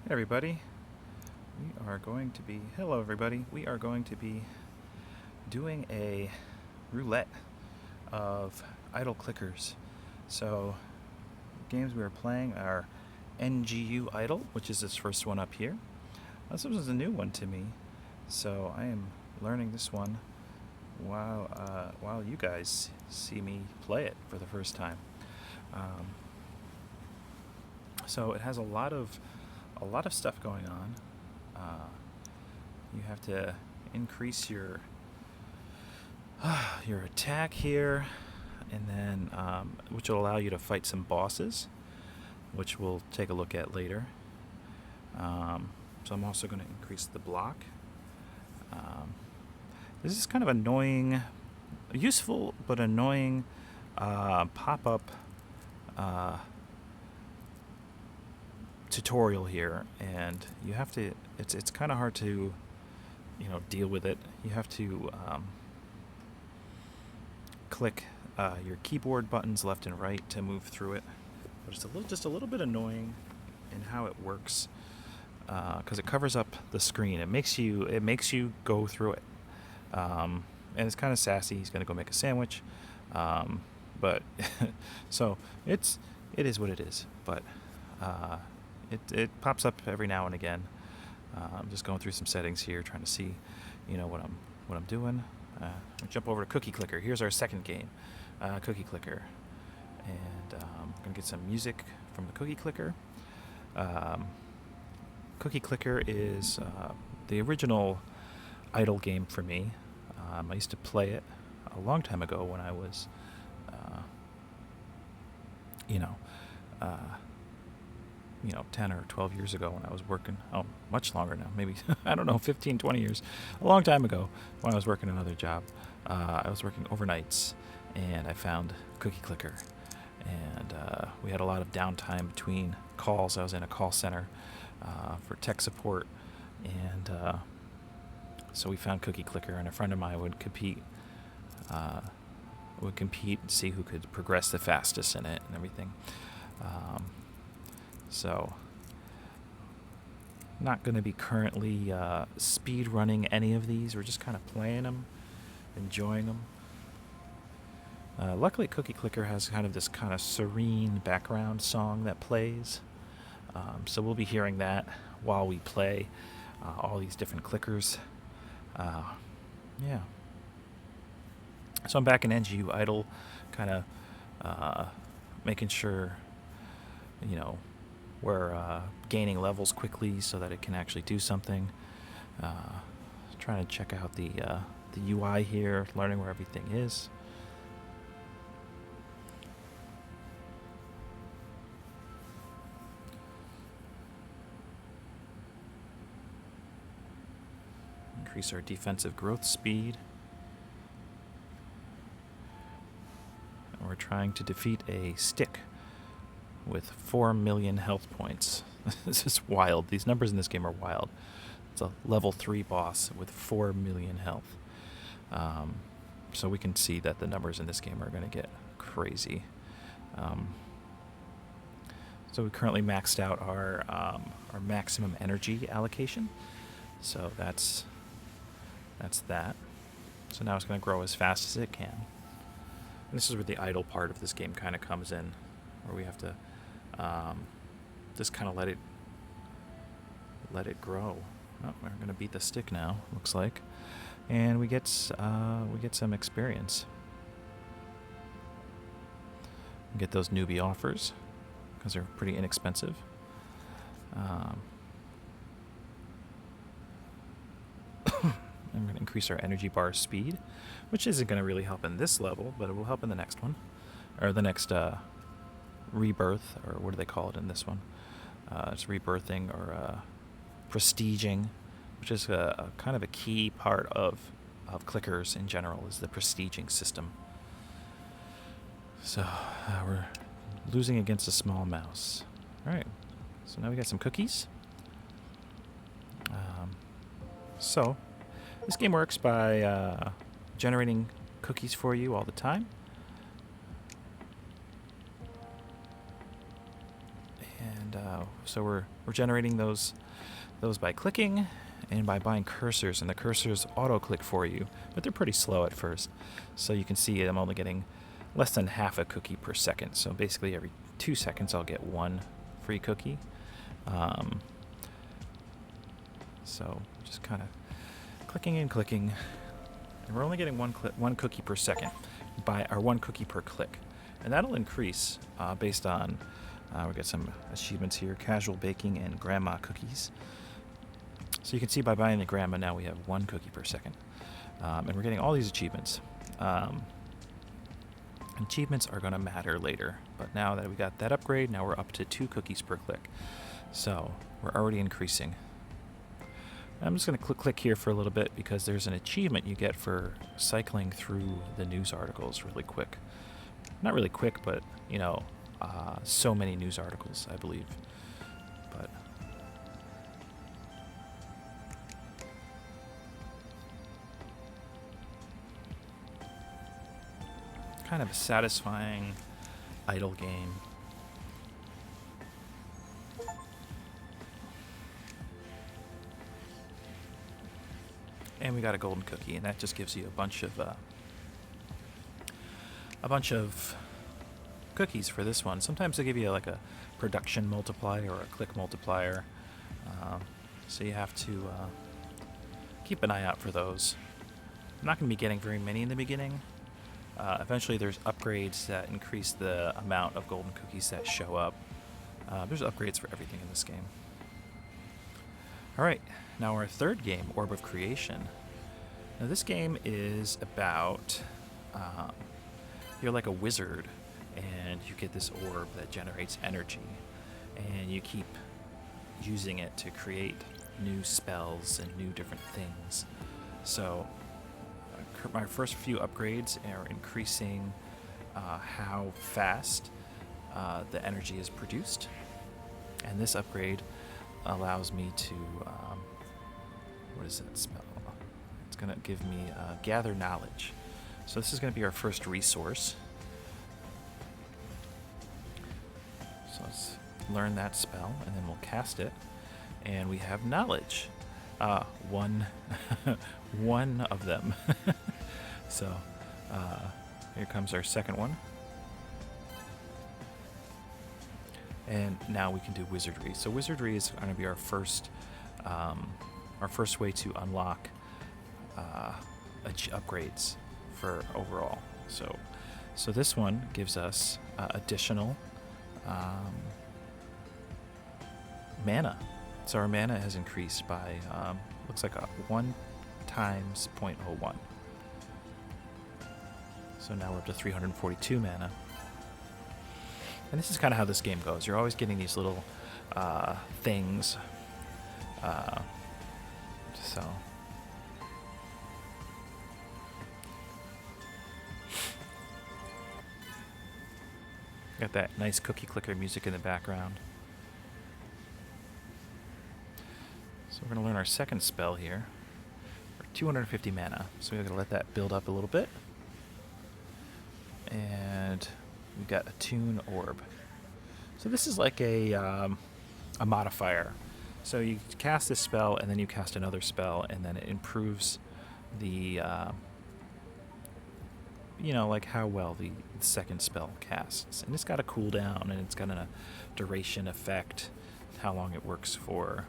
Hey everybody, hello everybody, we are going to be doing a roulette of idle clickers. So, games we are playing are NGU Idle, which is this first one up here. This was a new one to me, so I am learning this one while you guys see me play it for the first time. So it has a lot of stuff going on. You have to increase your attack here, and then which will allow you to fight some bosses, which we'll take a look at later. So I'm also going to increase the block. This is kind of annoying, useful but annoying pop-up tutorial here, and you have to. It's kind of hard to, deal with it. You have to click your keyboard buttons left and right to move through it. But it's just a little bit annoying in how it works because it covers up the screen. It makes you go through it, and it's kind of sassy. He's gonna go make a sandwich, but so it is what it is. But it pops up every now and again. I'm just going through some settings here, trying to see, what I'm doing. We jump over to Cookie Clicker. Here's our second game, Cookie Clicker, and I'm gonna get some music from the Cookie Clicker. Cookie Clicker is the original idle game for me. I used to play it a long time ago when I was, 10 or 12 years ago when I was working. Oh, much longer now. Maybe, I don't know, 15, 20 years. A long time ago when I was working another job. I was working overnights, and I found Cookie Clicker. And we had a lot of downtime between calls. I was in a call center for tech support. And so we found Cookie Clicker, and a friend of mine would compete and see who could progress the fastest in it and everything. So, not going to be currently speed running any of these. We're just kind of playing them, enjoying them. Luckily, Cookie Clicker has kind of this kind of serene background song that plays. So we'll be hearing that while we play all these different clickers. Yeah. So I'm back in NGU Idle, kind of making sure, we're gaining levels quickly so that it can actually do something. Trying to check out the UI here, learning where everything is. Increase our defensive growth speed. And we're trying to defeat a stick with 4 million health points. This is wild. These numbers in this game are wild. It's a level 3 boss with 4 million health. So we can see that the numbers in this game are going to get crazy. So we currently maxed out our maximum energy allocation. So that's that. So now it's going to grow as fast as it can. And this is where the idle part of this game kind of comes in, where we have to just kind of let it grow. Oh, we're going to beat the stick now, looks like, and we get some experience. We get those newbie offers because they're pretty inexpensive. I'm going to increase our energy bar speed, which isn't going to really help in this level, but it will help in the next one, or the next rebirth, or what do they call it in this one? It's rebirthing or prestiging, which is a kind of a key part of clickers in general, is the prestiging system. So we're losing against a small mouse. All right, so now we got some cookies. So this game works by generating cookies for you all the time. And so we're generating those by clicking and by buying cursors, and the cursors auto-click for you, but they're pretty slow at first. So you can see I'm only getting less than half a cookie per second. So basically every 2 seconds I'll get one free cookie. So just kind of clicking and clicking, and we're only getting one cookie per second, or one cookie per click, and that'll increase based on we got some achievements here: casual baking and grandma cookies. So you can see by buying the grandma now we have 1 cookie per second, and we're getting all these achievements. Achievements are going to matter later, but now that we got that upgrade, now we're up to 2 cookies per click. So we're already increasing. I'm just going to click here for a little bit because there's an achievement you get for cycling through the news articles really quick. Not really quick, but, so many news articles, I believe. But kind of a satisfying idle game. And we got a golden cookie, and that just gives you a bunch of cookies for this one. Sometimes they give you like a production multiplier or a click multiplier, so you have to keep an eye out for those. I'm not going to be getting very many in the beginning. Eventually there's upgrades that increase the amount of golden cookies that show up. There's upgrades for everything in this game. Alright, now our third game, Orb of Creation. Now this game is about, you're like a wizard, and you get this orb that generates energy, and you keep using it to create new spells and new different things. So my first few upgrades are increasing how fast the energy is produced, and this upgrade allows me to what is that spell? It's gonna give me gather knowledge. So this is gonna be our first resource. So let's learn that spell, and then we'll cast it, and we have knowledge. One of them. So here comes our second one. And now we can do wizardry. So wizardry is going to be our first way to unlock upgrades for overall. So this one gives us additional mana. So our mana has increased by looks like 1 times 0.01. So now we're up to 342 mana. And this is kind of how this game goes. You're always getting these little things. So got that nice Cookie Clicker music in the background. So we're going to learn our second spell here for 250 mana. So we're going to let that build up a little bit. And we've got Attune Orb. So this is like a modifier. So you cast this spell, and then you cast another spell, and then it improves the, like how well the second spell casts. And it's got a cooldown, and it's got a duration effect, how long it works for.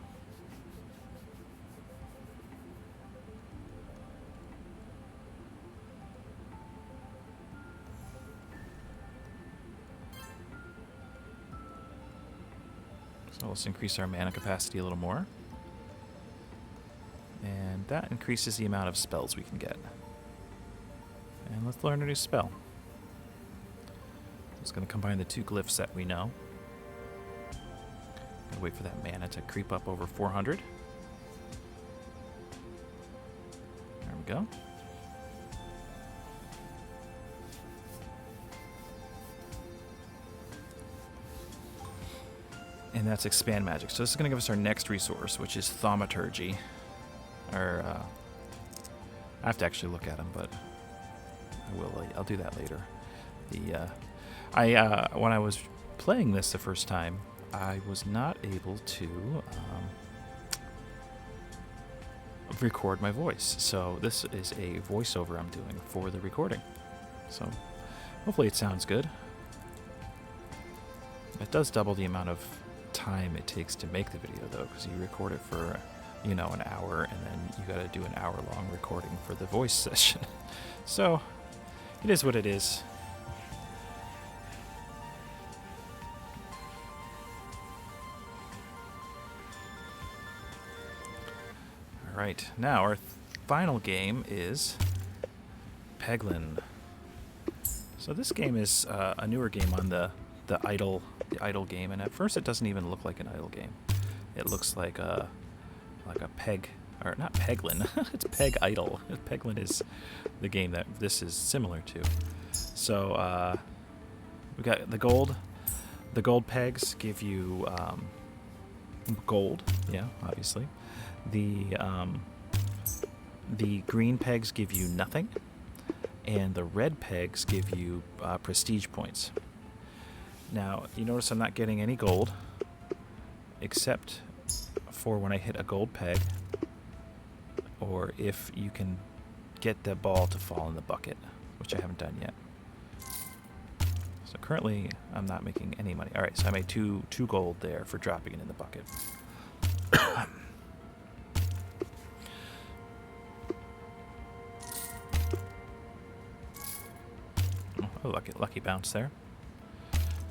So let's increase our mana capacity a little more. And that increases the amount of spells we can get. And let's learn a new spell. It's going to combine the 2 glyphs that we know. Gotta wait for that mana to creep up over 400. There we go. And that's Expand Magic. So this is going to give us our next resource, which is Thaumaturgy. Or, I have to actually look at them, but I'll do that later. When I was playing this the first time, I was not able to record my voice. So this is a voiceover I'm doing for the recording. So hopefully it sounds good. It does double the amount of time it takes to make the video, though, because you record it for, you know, an hour, and then you got to do an hour-long recording for the voice session. So it is what it is. All right, now our final game is Pegidle. So this game is a newer game on the idle game, and at first it doesn't even look like an idle game. It looks like a peg, or not Pegidle. It's Pegidle. Pegidle is the game that this is similar to. So we got the gold. The gold pegs give you gold. Yeah, obviously. The green pegs give you nothing, and the red pegs give you prestige points. Now, you notice I'm not getting any gold, except for when I hit a gold peg, or if you can get the ball to fall in the bucket, which I haven't done yet. So currently, I'm not making any money. All right, so I made two gold there for dropping it in the bucket. Oh, lucky bounce there.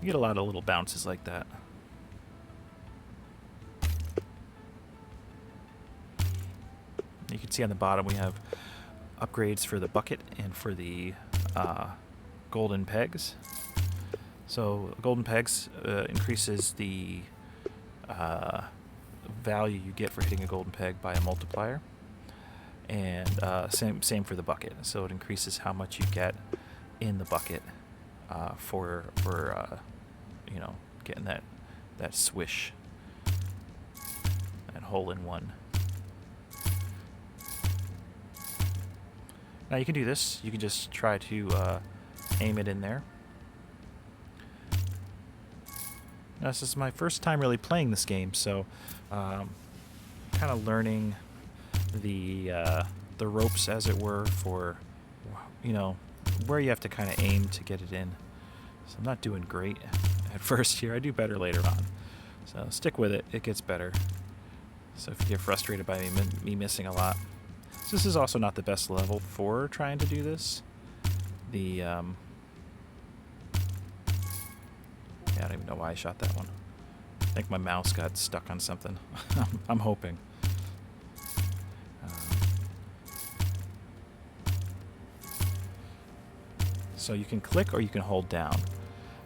You get a lot of little bounces like that. You can see on the bottom we have upgrades for the bucket and for the golden pegs. So golden pegs increases the value you get for hitting a golden peg by a multiplier, and same for the bucket. So it increases how much you get in the bucket for you know, getting that swish, that hole in one. Now you can do this. You can just try to aim it in there. Now, this is my first time really playing this game, so kind of learning the ropes, as it were, for, you know, where you have to kind of aim to get it in. So I'm not doing great at first here. I do better later on. So stick with it. It gets better. So if you get frustrated by me missing a lot. So this is also not the best level for trying to do this. Yeah, I don't even know why I shot that one. I think my mouse got stuck on something. I'm hoping. So you can click or you can hold down.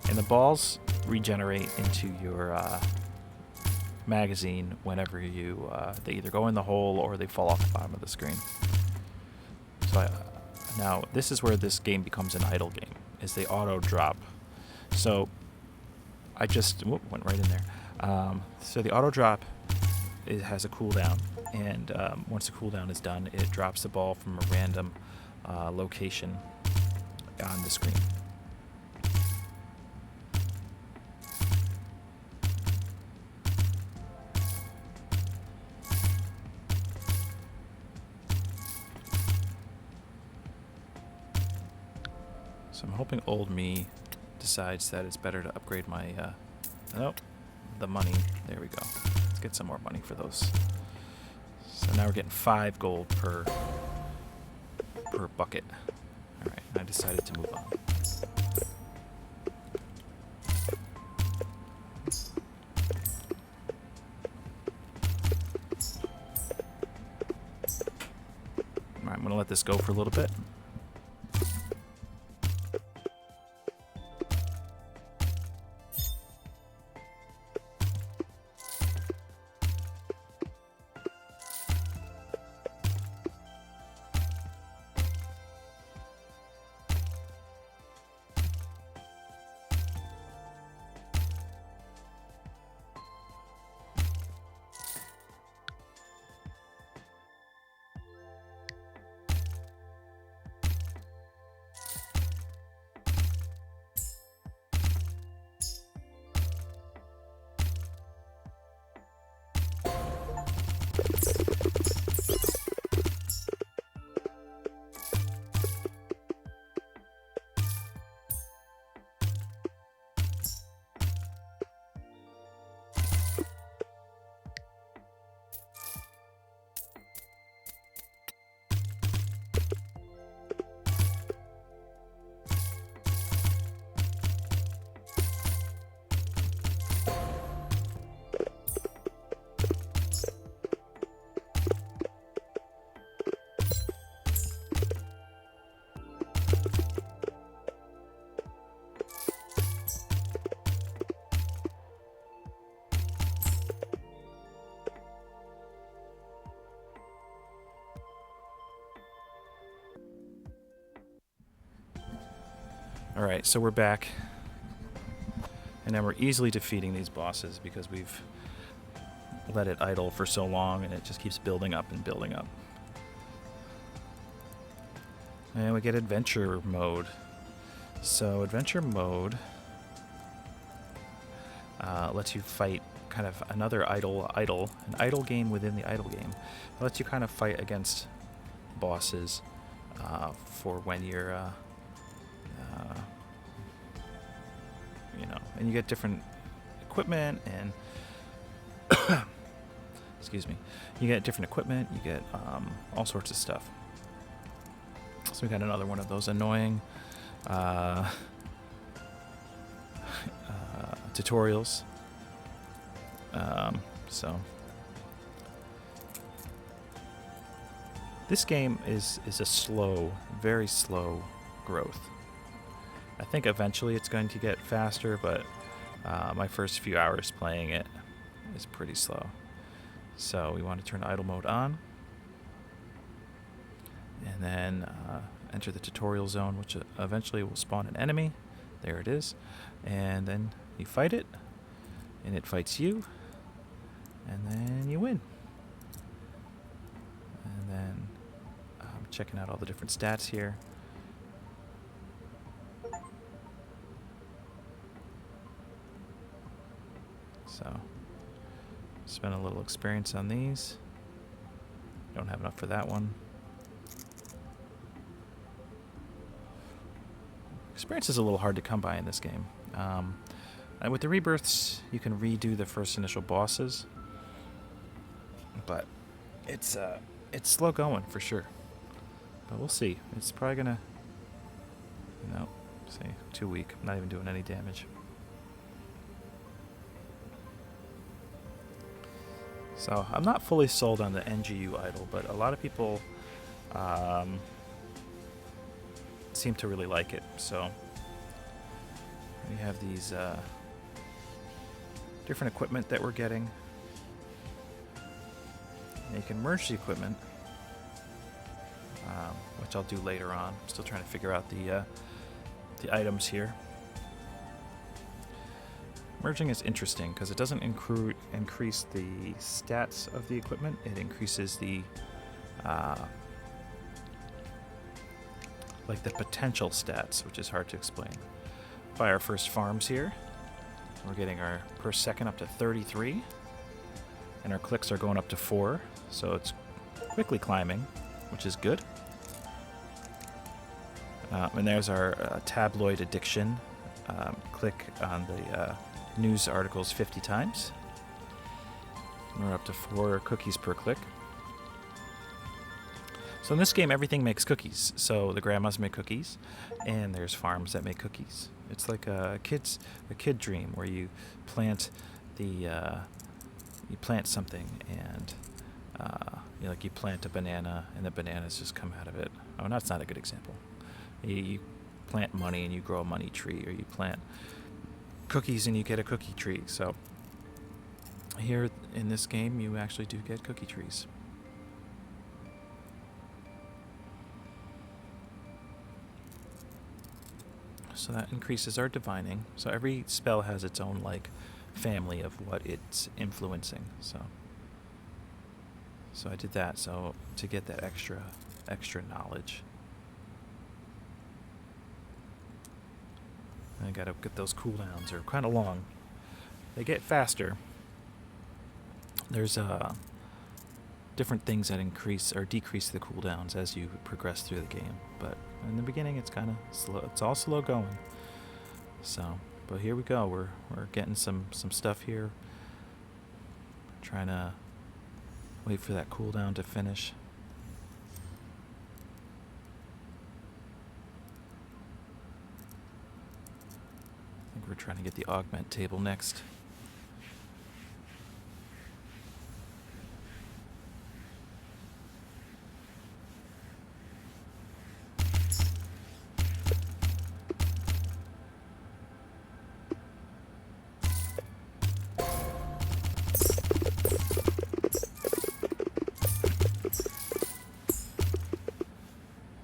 And the balls regenerate into your magazine whenever you they either go in the hole or they fall off the bottom of the screen. So now this is where this game becomes an idle game, is they auto drop. So I just went right in there. So the auto drop, it has a cooldown, and once the cooldown is done, it drops the ball from a random location on the screen. So I'm hoping old me decides that it's better to upgrade my the money. There we go. Let's get some more money for those. So now we're getting 5 gold per bucket. Alright, I decided to move on. Alright, I'm going to let this go for a little bit. Alright, so we're back. And now we're easily defeating these bosses because we've let it idle for so long and it just keeps building up and building up. And we get adventure mode. So adventure mode lets you fight kind of another an idle game within the idle game. It lets you kind of fight against bosses for when you're, you know, and you get different equipment and, excuse me, you get different equipment, you get all sorts of stuff. So we got another one of those annoying tutorials. So this game is a slow, very slow growth. I think eventually it's going to get faster, but my first few hours playing it is pretty slow. So we want to turn idle mode on, and then enter the tutorial zone, which eventually will spawn an enemy. There it is. And then you fight it, and it fights you, and then you win. And then I'm checking out all the different stats here. So, spend a little experience on these. Don't have enough for that one. Experience is a little hard to come by in this game. And with the rebirths, you can redo the first initial bosses, but it's slow going for sure. But we'll see. It's probably gonna, no, see, too weak. I'm not even doing any damage. So I'm not fully sold on the NGU idle, but a lot of people seem to really like it. So we have these different equipment that we're getting. And you can merge the equipment, which I'll do later on. I'm still trying to figure out the items here. Merging is interesting because it doesn't increase the stats of the equipment. It increases the like the potential stats, which is hard to explain. By our first farms here, we're getting our per second up to 33, and our clicks are going up to 4, so it's quickly climbing, which is good. And there's our tabloid addiction. Click on the news articles 50 times. We're up to 4 cookies per click. So in this game, everything makes cookies. So the grandmas make cookies, and there's farms that make cookies. It's like a kid dream where you plant something, and you plant a banana, and the bananas just come out of it. Oh, that's not a good example. You plant money, and you grow a money tree, or you plant cookies, and you get a cookie tree. So here in this game, you actually do get cookie trees. So that increases our divining. So every spell has its own family of what it's influencing. So I did that to get that extra knowledge. And I gotta get those cooldowns. They're kind of long. They get faster. There's different things that increase or decrease the cooldowns as you progress through the game. But in the beginning, it's kind of slow. It's all slow going. So, but here we go. We're getting some stuff here. Trying to wait for that cooldown to finish. I think we're trying to get the augment table next.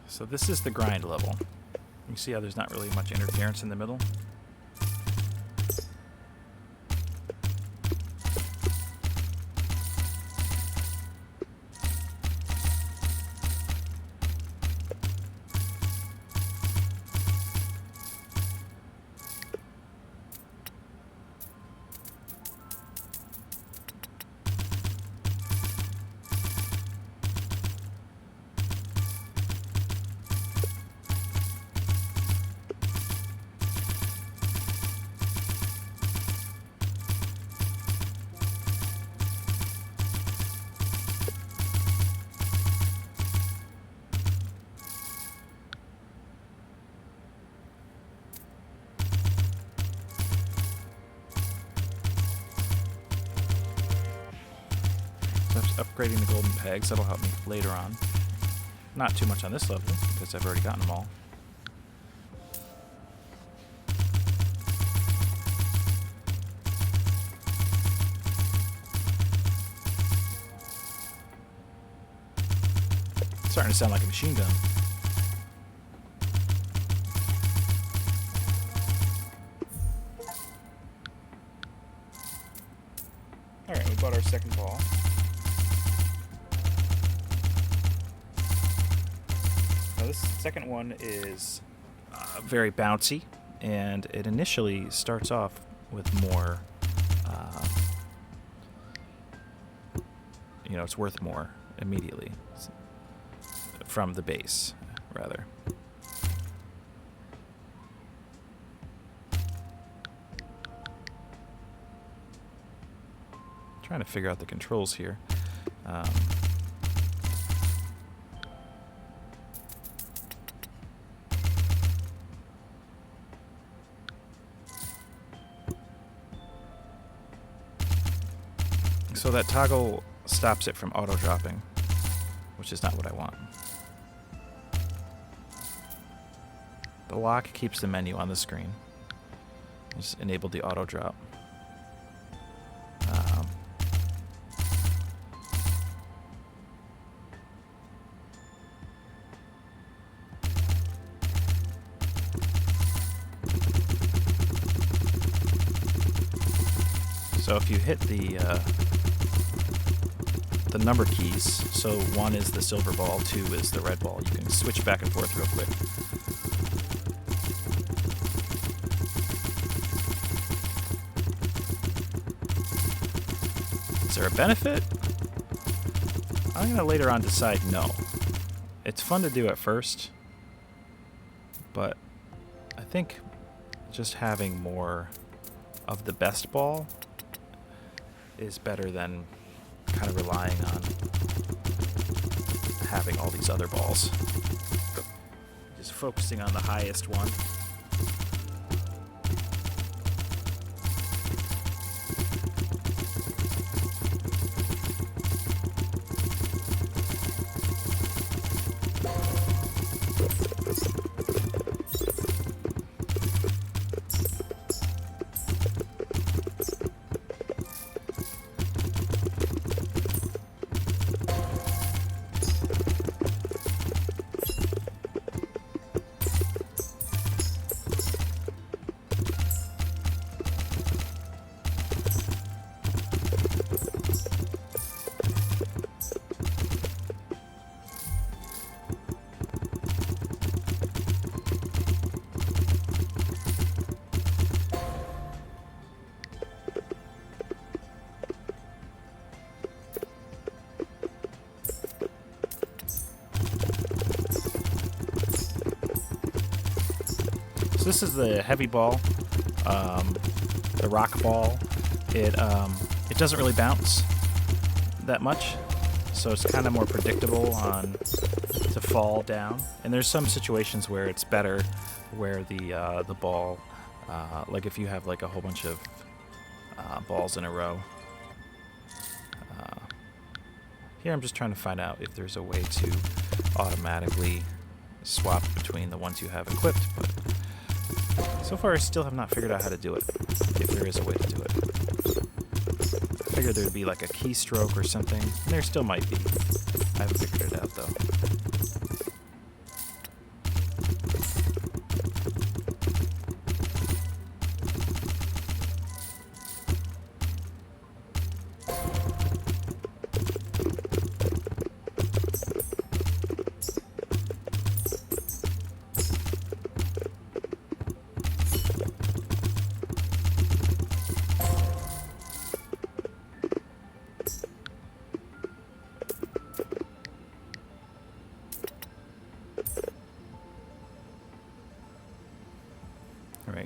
So this is the grind level. You see how there's not really much interference in the middle? Upgrading the golden pegs, that'll help me later on. Not too much on this level, because I've already gotten them all. It's starting to sound like a machine gun. Alright, we bought our second ball. This second one is very bouncy, and it initially starts off with more, it's worth more immediately from the base, rather. Trying to figure out the controls here. So that toggle stops it from auto-dropping, which is not what I want. The lock keeps the menu on the screen. Just enable the auto-drop. So if you hit the number keys, so 1 is the silver ball, 2 is the red ball, you can switch back and forth real quick. Is there a benefit? I'm going to later on decide no. It's fun to do at first, but I think just having more of the best ball is better than kind of relying on having all these other balls. Just focusing on the highest one. This is the heavy ball, the rock ball. It doesn't really bounce that much, so it's kind of more predictable on to fall down. And there's some situations where it's better, where the ball, like if you have like a whole bunch of balls in a row. Here I'm just trying to find out if there's a way to automatically swap between the ones you have equipped, but so far I still have not figured out how to do it, if there is a way to do it. I figured there'd be like a keystroke or something, and there still might be. I haven't figured it out though.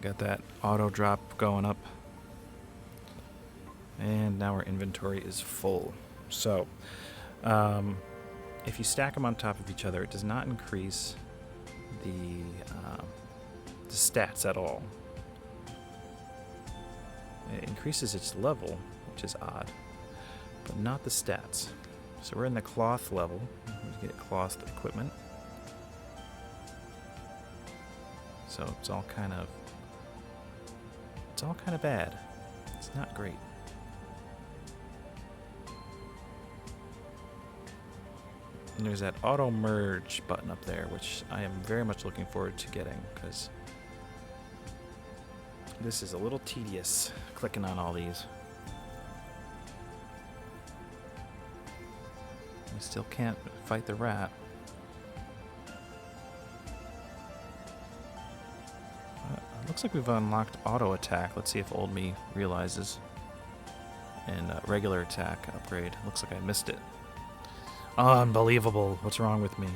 got that auto drop going up. And now our inventory is full. So, if you stack them on top of each other, it does not increase the stats at all. It increases its level, which is odd, but not the stats. So we're in the cloth level. We get cloth equipment. So it's all kind of bad. It's not great. And there's that auto merge button up there, which I am very much looking forward to getting, because this is a little tedious clicking on all these. I still can't fight the rat. Looks like we've unlocked auto attack. Let's see if old me realizes. And regular attack upgrade. Looks like I missed it. Unbelievable. What's wrong with me?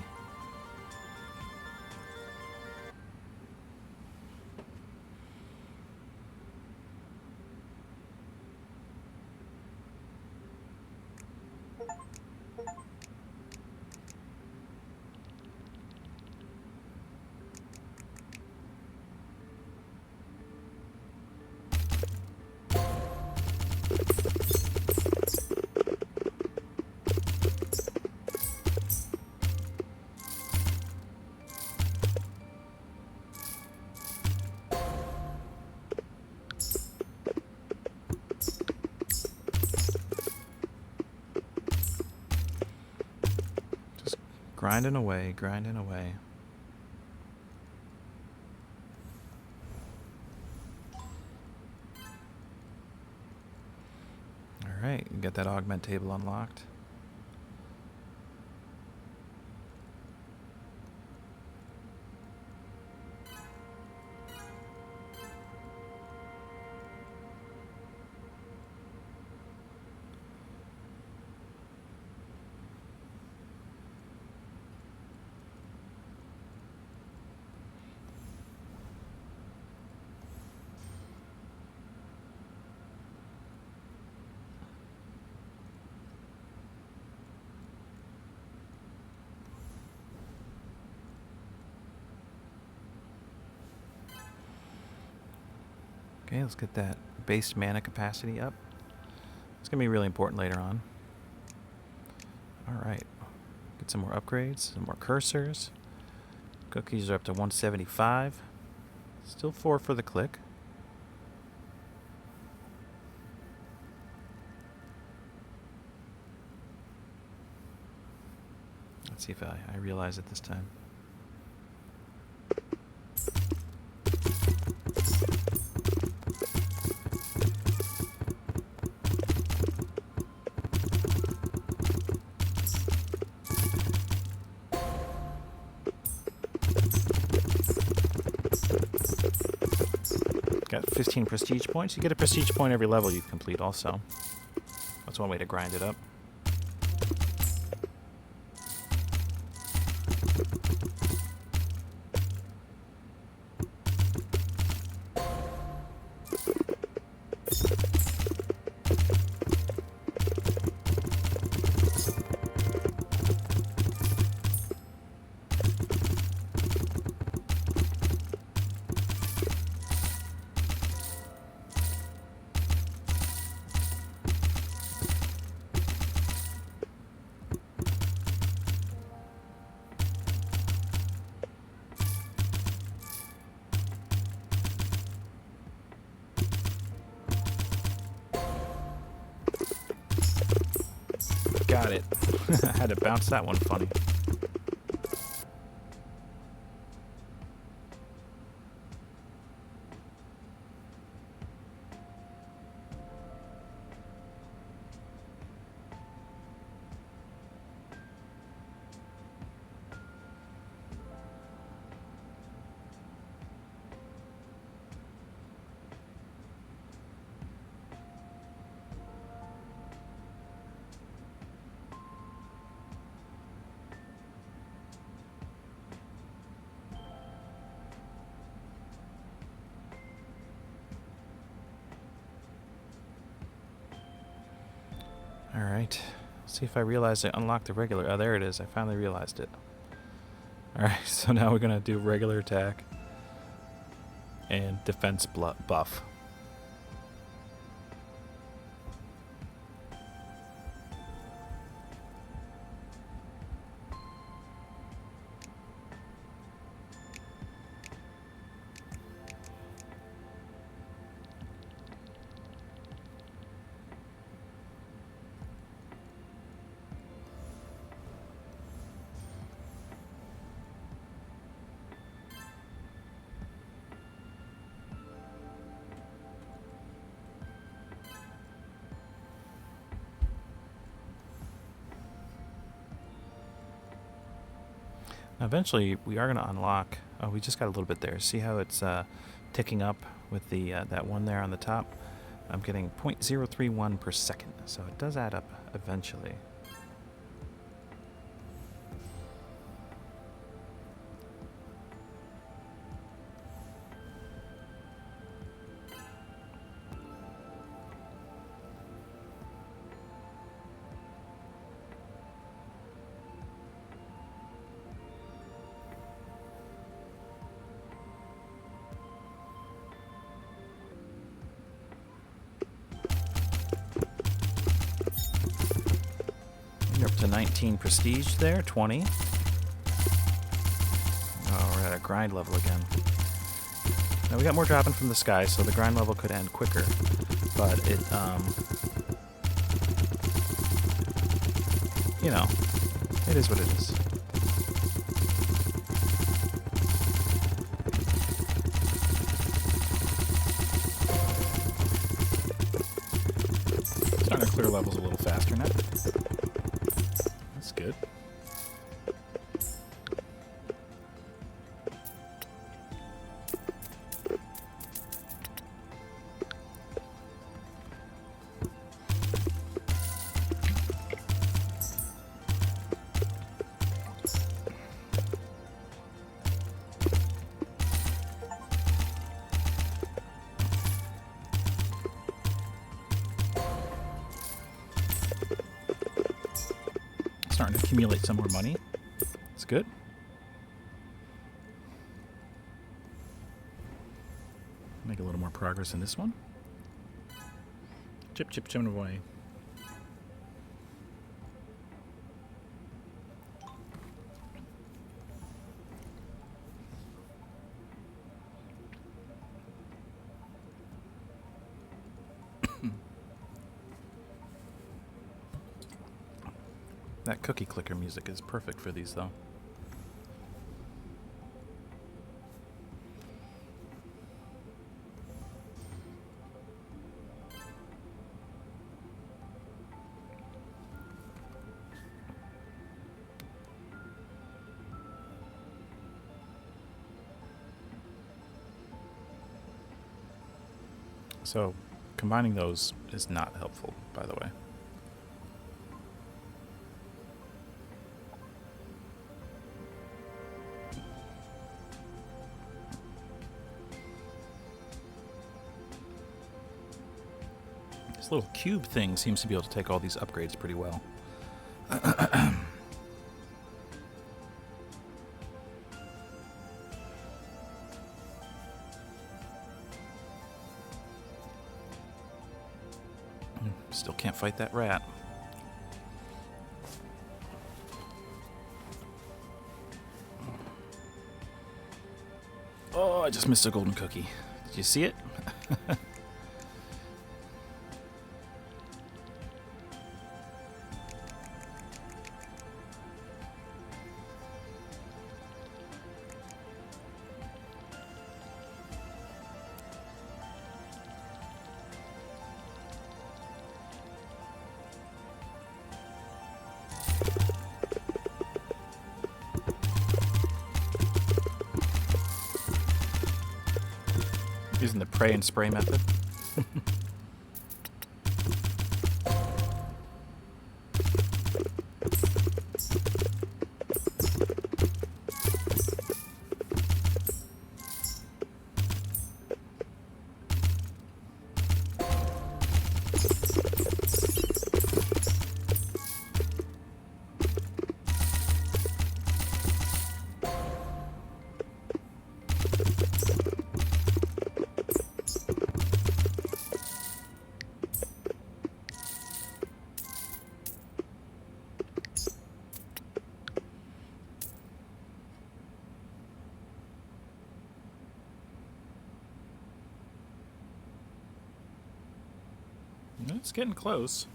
Grinding away, grinding away. Alright, get that augment table unlocked. Okay, let's get that base mana capacity up. It's going to be really important later on. Alright. Get some more upgrades, some more cursors. Cookies are up to 175. Still 4 for the click. Let's see if I realize it this time. Got 15 prestige points. You get a prestige point every level you complete also. That's one way to grind it up. Got it. I had to bounce that one funny. Alright. See if I realized I unlocked the regular. Oh, there it is. I finally realized it. Alright, so now we're going to do regular attack and defense buff. Now eventually, we are going to unlock... Oh, we just got a little bit there. See how it's ticking up with the that one there on the top? I'm getting 0.031 per second, so it does add up eventually. You're up to 19 prestige there, 20. Oh, we're at a grind level again. Now we got more dropping from the sky, so the grind level could end quicker. But it, you know, it is what it is. Starting to clear levels a little faster now. That's good. Starting to accumulate some more money. It's good. Make a little more progress in this one. Chip, chip, chip away. That Cookie Clicker music is perfect for these, though. So, combining those is not helpful, by the way. This little cube thing seems to be able to take all these upgrades pretty well. Still can't fight that rat. Oh, I just missed a golden cookie. Did you see it? Using the pray and spray method. It's getting close.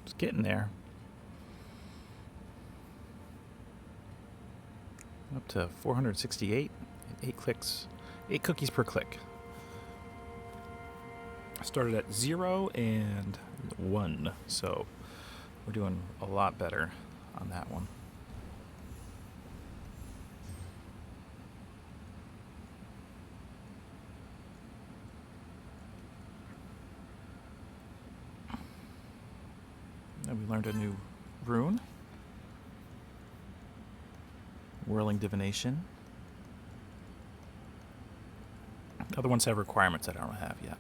It's getting there. Up to 468, 8 clicks, 8 cookies per click. Started at 0 and 1, so we're doing a lot better on that one. And we learned a new rune. Whirling Divination. Other ones have requirements that I don't have yet.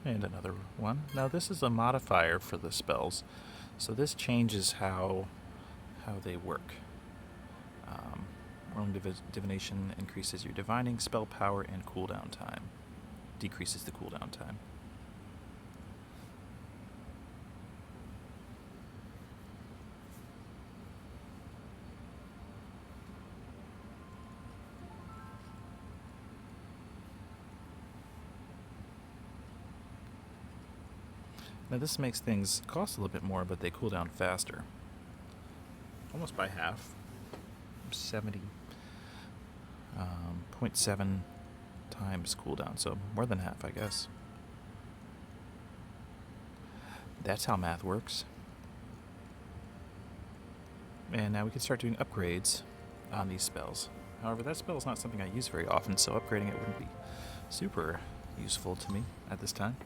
And another one. Now this is a modifier for the spells, so this changes how they work. Whirling Divination increases your divining spell power and cooldown time. Decreases the cooldown time. Now this makes things cost a little bit more, but they cool down faster. Almost by half. 0.7 times cooldown, so more than half, I guess. That's how math works. And now we can start doing upgrades on these spells. However, that spell is not something I use very often, so upgrading it wouldn't be super useful to me at this time.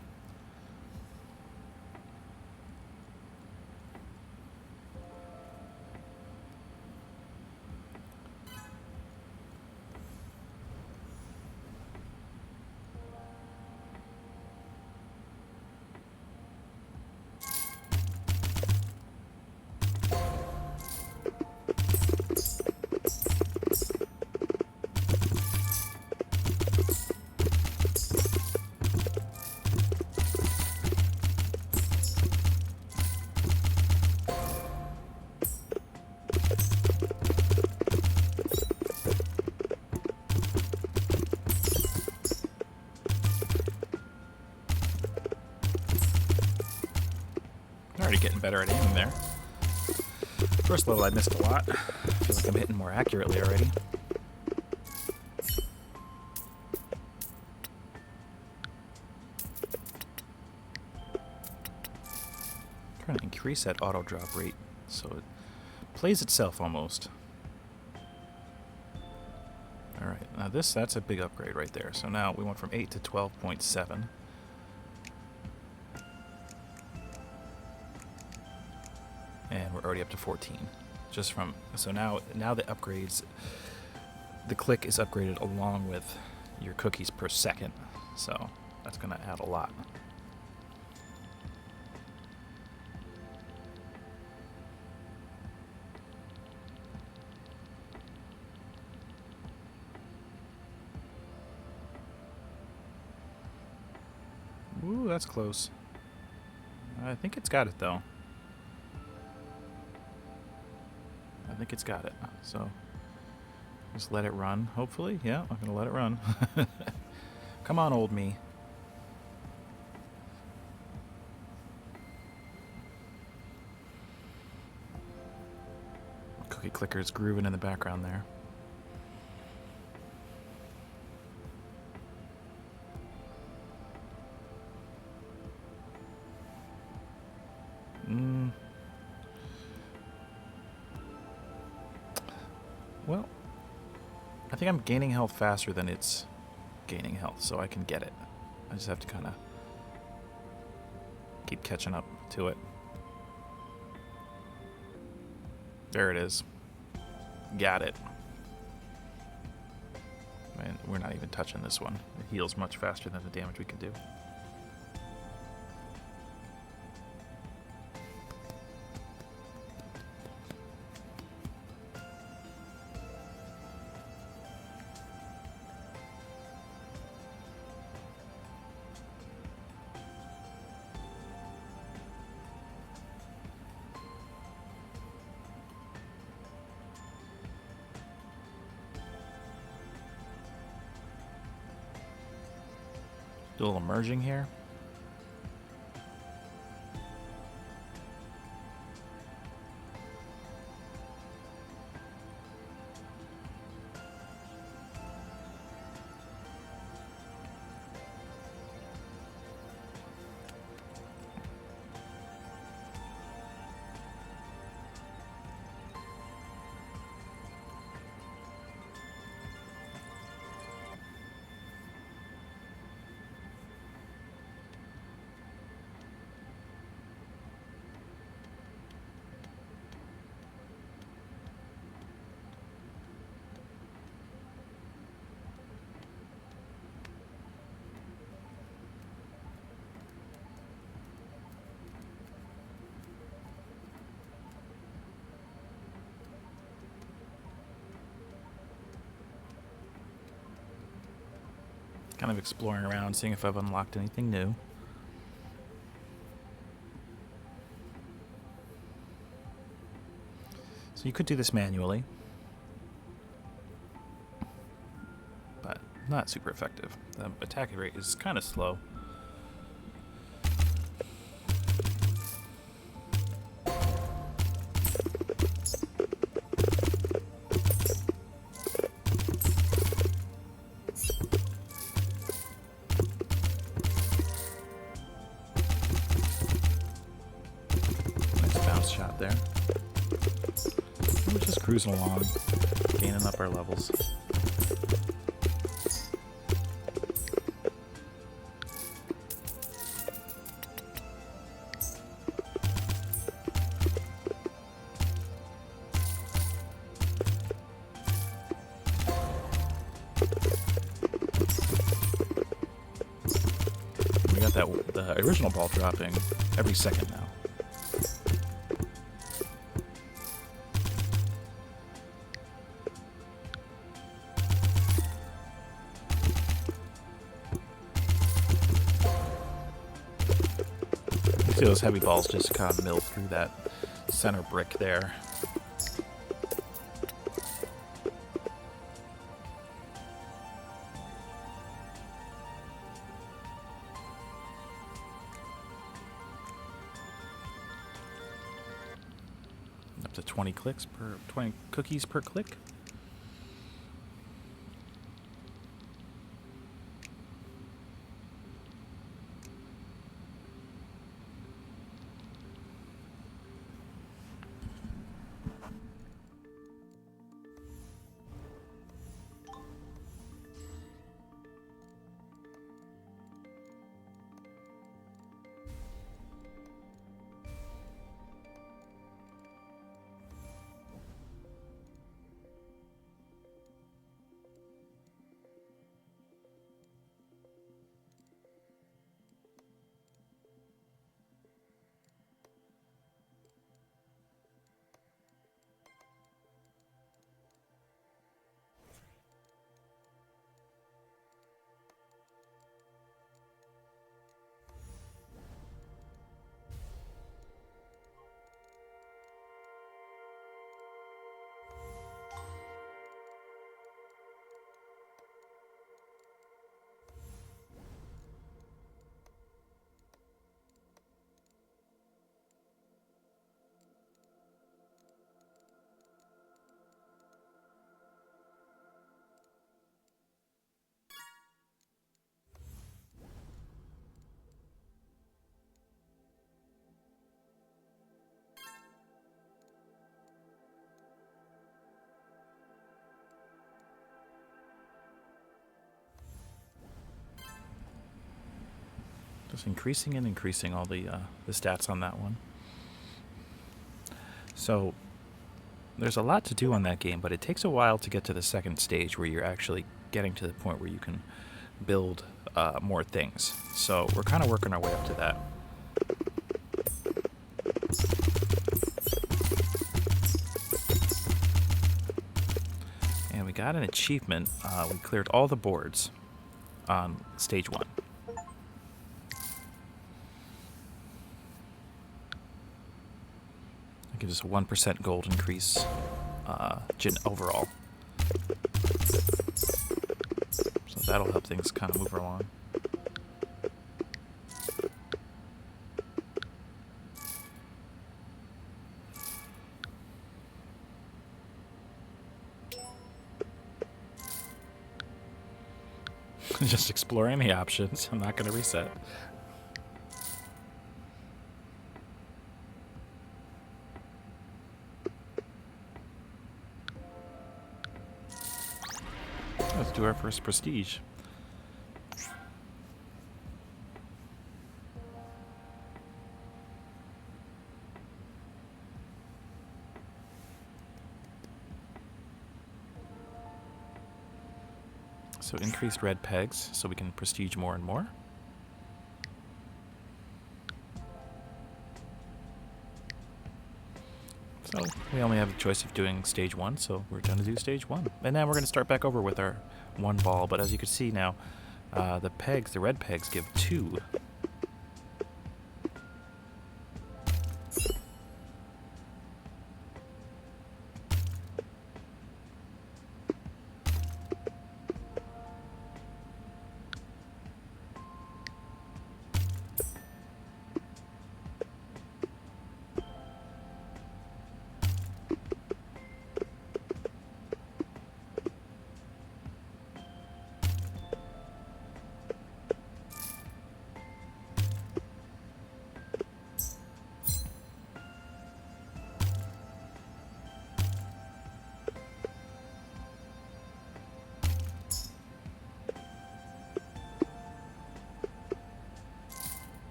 Already getting better at aiming there. First level I missed a lot. I feel like I'm hitting more accurately already. Trying to increase that auto drop rate so it plays itself almost. Alright, now that's a big upgrade right there. So now we went from 8 to 12.7. And we're already up to 14. Just from so now the upgrades, the click is upgraded along with your cookies per second. So that's gonna add a lot. Ooh, that's close. I think it's got it though. I think it's got it. So just let it run, hopefully. Yeah, I'm gonna let it run. Come on, old me. Cookie Clicker's grooving in the background there. Well, I think I'm gaining health faster than it's gaining health, so I can get it. I just have to kind of keep catching up to it. There it is. Got it. And we're not even touching this one. It heals much faster than the damage we can do. Do a little merging here. Kind of exploring around, seeing if I've unlocked anything new. So you could do this manually, but not super effective. The attack rate is kind of slow. Shot there. We're just cruising along, gaining up our levels. We got the original ball dropping every second now. See those heavy balls just kind of mill through that center brick there. Up to 20 cookies per click. Just increasing and increasing all the stats on that one. So there's a lot to do on that game, but it takes a while to get to the second stage where you're actually getting to the point where you can build more things. So we're kind of working our way up to that. And we got an achievement. We cleared all the boards on stage 1. That gives us a 1% gold increase overall. So that'll help things kind of move along. Just exploring the options. I'm not going to reset. Let's do our first prestige. So increased red pegs, so we can prestige more and more. So we only have a choice of doing stage 1, so we're going to do stage 1. And then we're going to start back over with our 1 ball, but as you can see now, the pegs, the red pegs, give 2.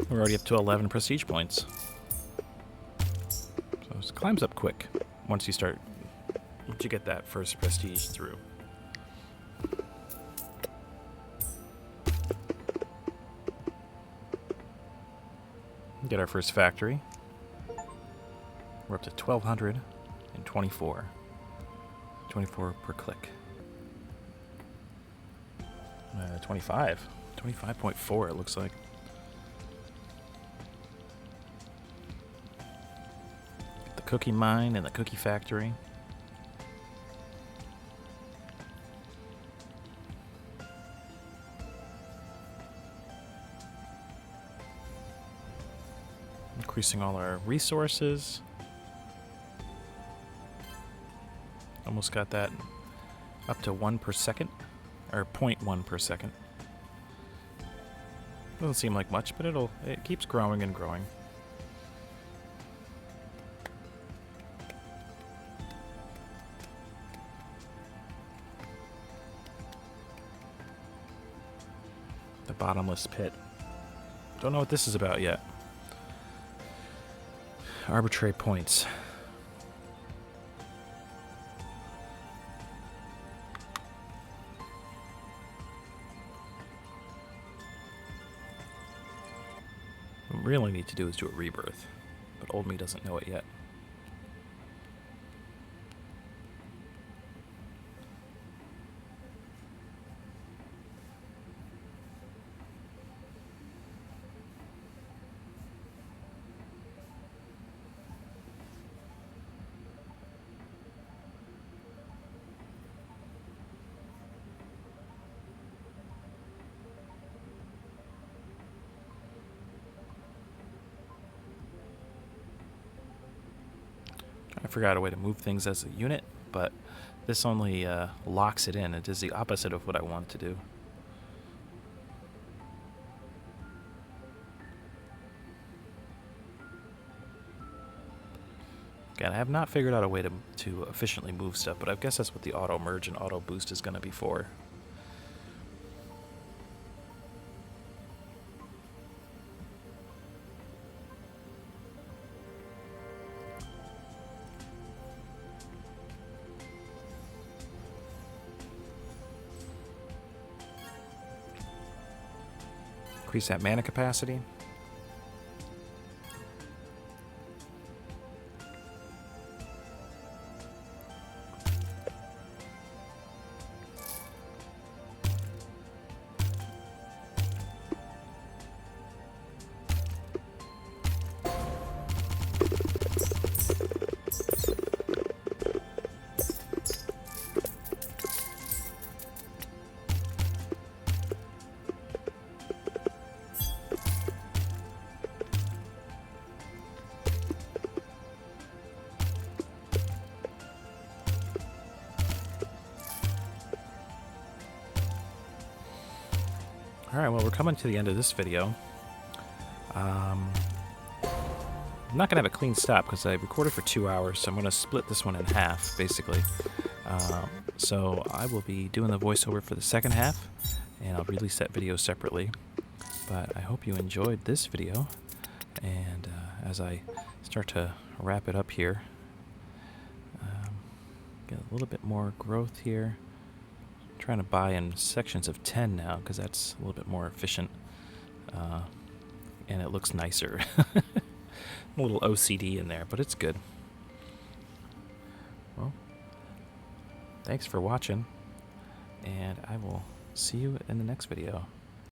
We're already up to 11 prestige points. So it climbs up quick once you get that first prestige through. Get our first factory. We're up to 1,224. 24 per click. 25. 25.4 it looks like. Cookie mine and the cookie factory. Increasing all our resources. Almost got that up to 1 per second, or 0.1 per second. Doesn't seem like much, but it keeps growing and growing. The bottomless pit. Don't know what this is about yet. Arbitrary points. What we really need to do is do a rebirth, but old me doesn't know it yet. I forgot a way to move things as a unit, but this only locks it in. It does the opposite of what I want to do. Again, I have not figured out a way to efficiently move stuff, but I guess that's what the auto merge and auto boost is going to be for. increase that mana capacity. Alright, well, we're coming to the end of this video. I'm not going to have a clean stop because I recorded for 2 hours, so I'm going to split this one in half, basically. So I will be doing the voiceover for the second half, and I'll release that video separately. But I hope you enjoyed this video, and as I start to wrap it up here, get a little bit more growth here. Trying to buy in sections of 10 now because that's a little bit more efficient, and it looks nicer. A little OCD in there, but it's good. Well, thanks for watching, and I will see you in the next video.